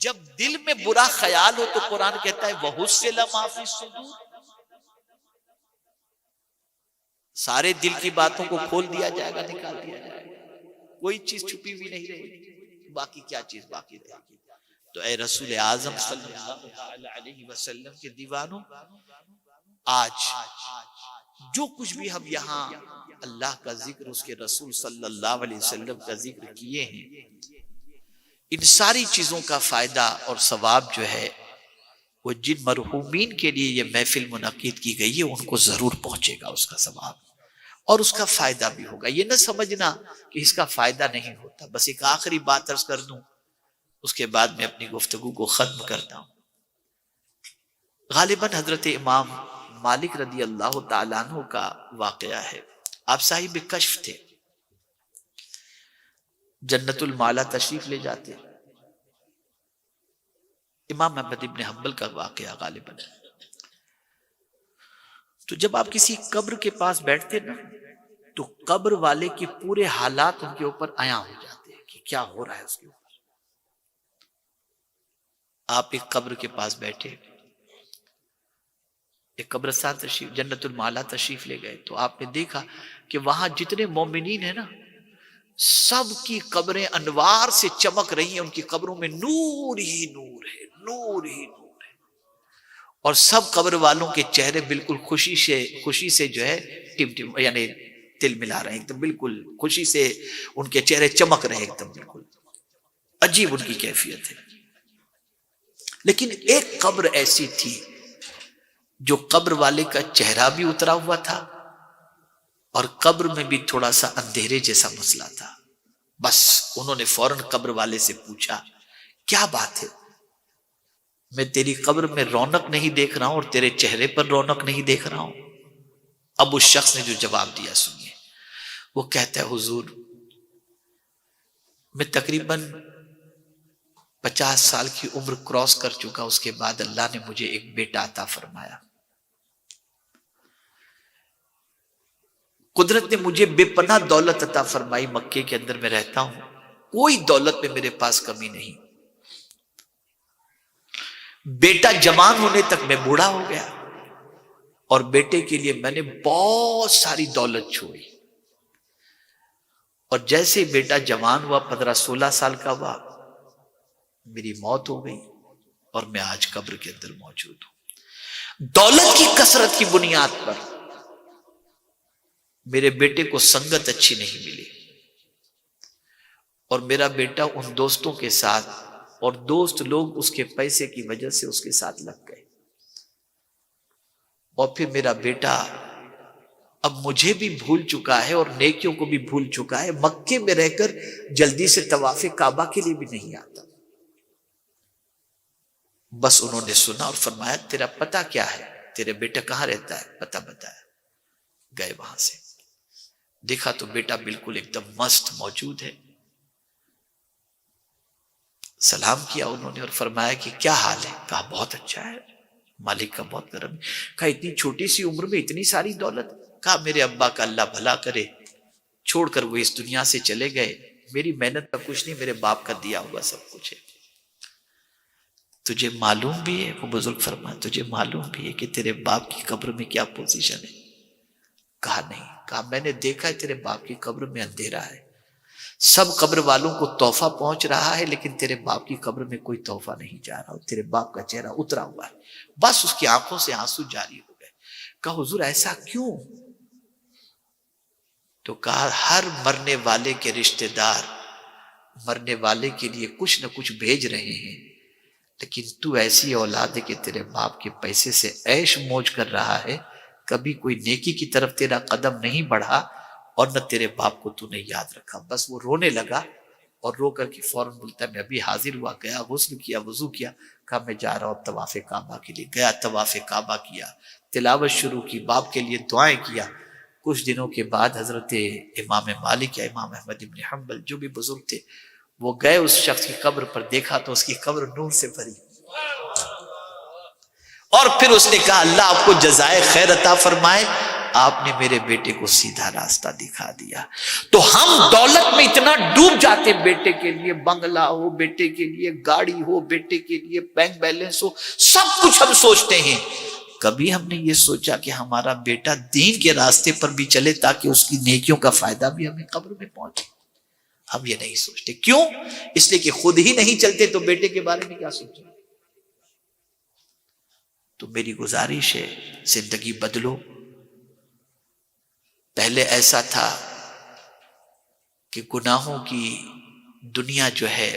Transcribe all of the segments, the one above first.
جب دل میں برا خیال ہو تو قرآن کہتا ہے وَحُصِّلَ مَا فِي الصُّدُورِ، سارے دل کی باتوں کو کھول دیا جائے گا، نکال دیا جائے گا، کوئی چیز چھپی ہوئی نہیں رہے گی، باقی کیا چیز باقی رہے گی؟ تو اے رسول اعظم صلی اللہ علیہ وسلم کے دیوانوں، آج جو کچھ بھی ہم یہاں اللہ کا ذکر، اس کے رسول صلی اللہ علیہ وسلم کا ذکر کیے ہیں، ان ساری چیزوں کا فائدہ اور ثواب جو ہے وہ جن مرحومین کے لیے یہ محفل منعقد کی گئی ہے ان کو ضرور پہنچے گا، اس کا ثواب اور اس کا فائدہ بھی ہوگا۔ یہ نہ سمجھنا کہ اس کا فائدہ نہیں ہوتا۔ بس ایک آخری بات عرض کر دوں، اس کے بعد میں اپنی گفتگو کو ختم کرتا ہوں۔ غالباً حضرت امام مالک رضی اللہ تعالیٰ عنہ کا واقعہ ہے۔ آپ صاحب کشف تھے، جنت المعلا تشریف لے جاتے، امام احمد ابن حنبل کا واقعہ غالباً۔ تو جب آپ کسی قبر کے پاس بیٹھتے نا تو قبر والے کے پورے حالات ان کے اوپر عیاں ہو جاتے ہیں کہ کیا ہو رہا ہے اس کے اوپر۔ آپ ایک قبر کے پاس بیٹھے، ایک قبرستان تشریف، جنت المعلا تشریف لے گئے، تو آپ نے دیکھا کہ وہاں جتنے مومنین ہیں نا سب کی قبریں انوار سے چمک رہی ہیں، ان کی قبروں میں نور ہی نور ہے، نور ہی نور ہے، اور سب قبر والوں کے چہرے بالکل خوشی سے جو ہے ٹم ٹم یعنی تل ملا رہے ہیں، ایک دم بالکل خوشی سے ان کے چہرے چمک رہے ہیں، ایک دم بالکل عجیب ان کی کیفیت ہے۔ لیکن ایک قبر ایسی تھی جو قبر والے کا چہرہ بھی اترا ہوا تھا اور قبر میں بھی تھوڑا سا اندھیرے جیسا مسئلہ تھا۔ بس انہوں نے فوراً قبر والے سے پوچھا کیا بات ہے؟ میں تیری قبر میں رونق نہیں دیکھ رہا ہوں اور تیرے چہرے پر رونق نہیں دیکھ رہا ہوں۔ اب اس شخص نے جو جواب دیا سنیے، وہ کہتا ہے حضور میں تقریباً 50 سال کی عمر کراس کر چکا، اس کے بعد اللہ نے مجھے ایک بیٹا عطا فرمایا، قدرت نے مجھے بے پناہ دولت عطا فرمائی، مکے کے اندر میں رہتا ہوں، کوئی دولت میں میرے پاس کمی نہیں، بیٹا جوان ہونے تک میں بوڑھا ہو گیا اور بیٹے کے لیے میں نے بہت ساری دولت چھوڑی، اور جیسے بیٹا جوان ہوا 15-16 سال کا ہوا میری موت ہو گئی اور میں آج قبر کے اندر موجود ہوں۔ دولت کی کثرت کی بنیاد پر میرے بیٹے کو سنگت اچھی نہیں ملی اور میرا بیٹا ان دوستوں کے ساتھ، اور دوست لوگ اس کے پیسے کی وجہ سے اس کے ساتھ لگ گئے، اور پھر میرا بیٹا اب مجھے بھی بھول چکا ہے اور نیکیوں کو بھی بھول چکا ہے، مکے میں رہ کر جلدی سے طواف کعبہ کے لیے بھی نہیں آتا۔ بس انہوں نے سنا اور فرمایا تیرا پتہ کیا ہے، تیرے بیٹا کہاں رہتا ہے، پتہ بتایا، گئے وہاں سے، دیکھا تو بیٹا بالکل ایک دم مست موجود ہے، سلام کیا انہوں نے اور فرمایا کہ کیا حال ہے؟ کہا بہت اچھا ہے، مالک کا بہت کرم ہے۔ کہا اتنی چھوٹی سی عمر میں اتنی ساری دولت؟ کہا میرے ابا کا اللہ بھلا کرے، چھوڑ کر وہ اس دنیا سے چلے گئے، میری محنت کا کچھ نہیں، میرے باپ کا دیا ہوا سب کچھ ہے۔ تجھے معلوم بھی ہے، وہ بزرگ فرمایا تجھے معلوم بھی ہے کہ تیرے باپ کی قبر میں کیا پوزیشن ہے؟ کہا نہیں۔ کہا میں نے دیکھا ہے تیرے باپ کی قبر میں اندھیرا ہے، سب قبر والوں کو تحفہ پہنچ رہا ہے لیکن تیرے باپ کی قبر میں کوئی تحفہ نہیں جا رہا، تیرے باپ کا چہرہ اترا ہوا ہے۔ بس اس کی آنکھوں سے آنسو جاری ہو گئے۔ کہا حضور ایسا کیوں؟ تو کہا ہر مرنے والے کے رشتہ دار مرنے والے کے لیے کچھ نہ کچھ بھیج رہے ہیں، لیکن تو ایسی اولاد ہے کہ تیرے باپ کے پیسے سے عیش موج کر رہا ہے، کبھی کوئی نیکی کی طرف تیرا قدم نہیں بڑھا اور نہ تیرے باپ کو تو نے یاد رکھا۔ بس وہ رونے لگا اور رو کر کے فوراً بولتا ہے میں ابھی حاضر ہوا، گیا غسل کیا، وضو کیا، کہا میں جا رہا ہوں طواف کعبہ کے لیے، گیا طواف کعبہ کیا، تلاوت شروع کی، باپ کے لیے دعائیں کیا۔ کچھ دنوں کے بعد حضرت امام مالک یا امام احمد ابن حنبل جو بھی بزرگ تھے وہ گئے اس شخص کی قبر پر، دیکھا تو اس کی قبر نور سے بھری، اور پھر اس نے کہا اللہ آپ کو جزائے خیر عطا فرمائے، آپ نے میرے بیٹے کو سیدھا راستہ دکھا دیا۔ تو ہم دولت میں اتنا ڈوب جاتے، بیٹے کے لیے بنگلہ ہو، بیٹے کے لیے گاڑی ہو، بیٹے کے لیے بینک بیلنس ہو، سب کچھ ہم سوچتے ہیں۔ کبھی ہم نے یہ سوچا کہ ہمارا بیٹا دین کے راستے پر بھی چلے تاکہ اس کی نیکیوں کا فائدہ بھی ہمیں قبر میں پہنچے؟ ہم یہ نہیں سوچتے۔ کیوں؟ اس لیے کہ خود ہی نہیں چلتے تو بیٹے کے بارے میں کیا سوچیں؟ تو میری گزارش ہے، زندگی بدلو۔ پہلے ایسا تھا کہ گناہوں کی دنیا جو ہے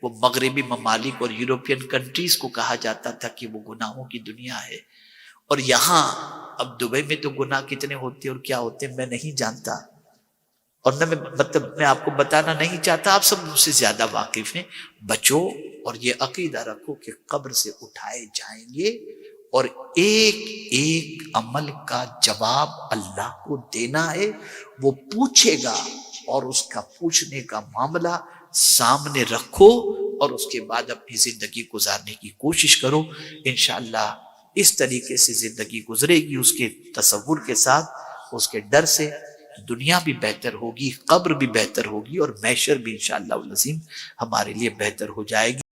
وہ مغربی ممالک اور یورپین کنٹریز کو کہا جاتا تھا کہ وہ گناہوں کی دنیا ہے، اور یہاں اب دبئی میں تو گناہ کتنے ہوتے اور کیا ہوتے میں نہیں جانتا، اور نہ میں آپ کو بتانا نہیں چاہتا، آپ سب مجھ سے زیادہ واقف ہیں۔ بچو اور یہ عقیدہ رکھو کہ قبر سے اٹھائے جائیں گے، اور ایک ایک عمل کا جواب اللہ کو دینا ہے، وہ پوچھے گا، اور اس کا پوچھنے کا معاملہ سامنے رکھو، اور اس کے بعد اپنی زندگی گزارنے کی کوشش کرو۔ انشاءاللہ اس طریقے سے زندگی گزرے گی، اس کے تصور کے ساتھ، اس کے ڈر سے، دنیا بھی بہتر ہوگی، قبر بھی بہتر ہوگی، اور محشر بھی انشاءاللہ العظیم ہمارے لیے بہتر ہو جائے گی۔